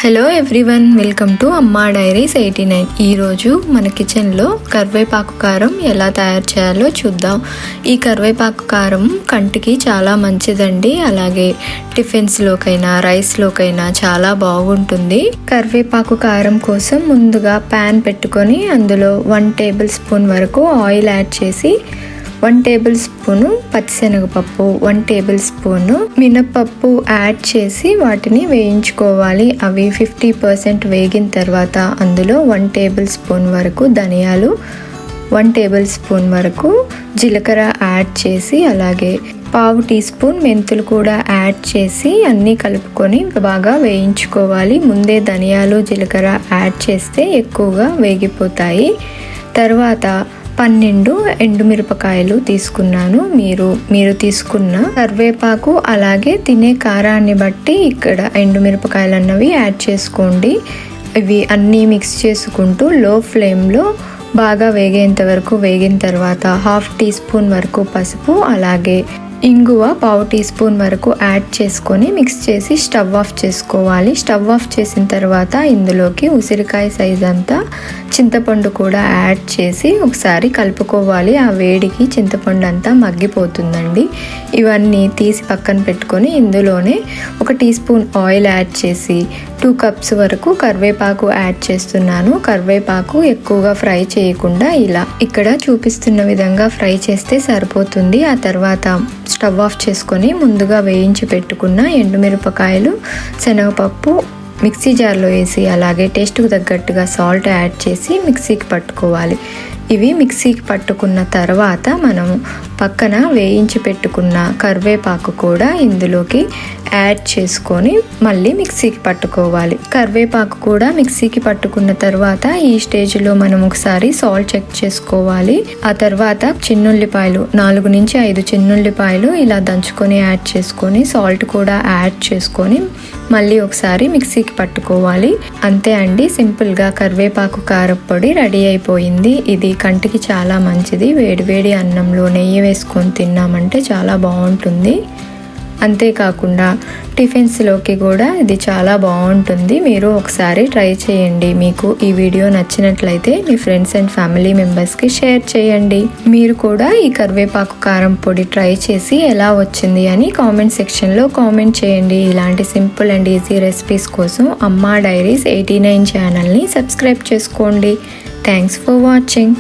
Hello everyone, welcome to అమ్మా diaries 89. ఈరోజు మన కిచెన్లో కరివేపాకు కారం ఎలా తయారు చేయాలో చూద్దాం. ఈ కరివేపాకు కారం కంటికి చాలా మంచిదండి. అలాగే టిఫిన్స్లోకైనా రైస్లోకైనా చాలా బాగుంటుంది. కరివేపాకు కారం కోసం ముందుగా ప్యాన్ పెట్టుకొని అందులో 1 టేబుల్ స్పూన్ వరకు ఆయిల్ యాడ్ చేసి 1 టేబుల్ స్పూను పచ్చిశనగపప్పు, 1 టేబుల్ స్పూను మినపప్పు యాడ్ చేసి వాటిని వేయించుకోవాలి. అవి 50% వేగిన తర్వాత అందులో 1 టేబుల్ స్పూన్ వరకు ధనియాలు, 1 టేబుల్ స్పూన్ వరకు జీలకర్ర యాడ్ చేసి అలాగే 1/2 టీ స్పూన్ మెంతులు కూడా యాడ్ చేసి అన్నీ కలుపుకొని బాగా వేయించుకోవాలి. ముందే ధనియాలు జీలకర్ర యాడ్ చేస్తే ఎక్కువగా వేగిపోతాయి. తర్వాత 12 ఎండుమిరపకాయలు తీసుకున్నాను. మీరు తీసుకున్న కరివేపాకు అలాగే తినే కారాన్ని బట్టి ఇక్కడ ఎండుమిరపకాయలు అన్నవి యాడ్ చేసుకోండి. ఇవి అన్నీ మిక్స్ చేసుకుంటూ లో ఫ్లేమ్లో బాగా వేగేంత వరకు వేగిన తర్వాత 1/2 టీ స్పూన్ వరకు పసుపు అలాగే ఇంగువ 1/2 టీ స్పూన్ వరకు యాడ్ చేసుకొని మిక్స్ చేసి స్టవ్ ఆఫ్ చేసుకోవాలి. స్టవ్ ఆఫ్ చేసిన తర్వాత ఇందులోకి ఉసిరికాయ సైజ్ అంతా చింతపండు కూడా యాడ్ చేసి ఒకసారి కలుపుకోవాలి. ఆ వేడికి చింతపండు అంతా మగ్గిపోతుందండి. ఇవన్నీ తీసి పక్కన పెట్టుకొని ఇందులోనే 1 టీ స్పూన్ ఆయిల్ యాడ్ చేసి 2 కప్స్ వరకు కరివేపాకు యాడ్ చేస్తున్నాను. కరివేపాకు ఎక్కువగా ఫ్రై చేయకుండా ఇలా ఇక్కడ చూపిస్తున్న విధంగా ఫ్రై చేస్తే సరిపోతుంది. ఆ తర్వాత స్టవ్ ఆఫ్ చేసుకొని ముందుగా వేయించి పెట్టుకున్న ఎండుమిరపకాయలు, శనగపప్పు మిక్సీ జార్లో వేసి అలాగే టేస్ట్కు తగ్గట్టుగా సాల్ట్ యాడ్ చేసి మిక్సీకి పట్టుకోవాలి. ఇవి మిక్సీకి పట్టుకున్న తర్వాత మనము పక్కన వేయించి పెట్టుకున్న కరివేపాకు కూడా ఇందులోకి యాడ్ చేసుకొని మళ్ళీ మిక్సీకి పట్టుకోవాలి. కరివేపాకు కూడా మిక్సీకి పట్టుకున్న తర్వాత ఈ స్టేజ్లో మనం ఒకసారి సాల్ట్ చెక్ చేసుకోవాలి. ఆ తర్వాత చిన్నుల్లిపాయలు 4 నుంచి 5 చిన్నుల్లిపాయలు ఇలా దంచుకొని యాడ్ చేసుకొని సాల్ట్ కూడా యాడ్ చేసుకొని మళ్ళీ ఒకసారి మిక్సీకి పట్టుకోవాలి. అంతే అండి, సింపుల్గా కరివేపాకు కారప్పొడి రెడీ అయిపోయింది. ఇది కంటికి చాలా మంచిది. వేడివేడి అన్నంలో నెయ్యి వేసుకొని తిన్నామంటే చాలా బాగుంటుంది. అంతేకాకుండా టిఫిన్స్లోకి కూడా ఇది చాలా బాగుంటుంది. మీరు ఒకసారి ట్రై చేయండి. మీకు ఈ వీడియో నచ్చినట్లయితే మీ ఫ్రెండ్స్ అండ్ ఫ్యామిలీ మెంబర్స్కి షేర్ చేయండి. మీరు కూడా ఈ కరివేపాకు కారం పొడి ట్రై చేసి ఎలా వచ్చింది అని కామెంట్ సెక్షన్లో కామెంట్ చేయండి. ఇలాంటి సింపుల్ అండ్ ఈజీ రెసిపీస్ కోసం అమ్మా డైరీస్ 89 ఛానల్ని సబ్స్క్రైబ్ చేసుకోండి. Thanks for watching.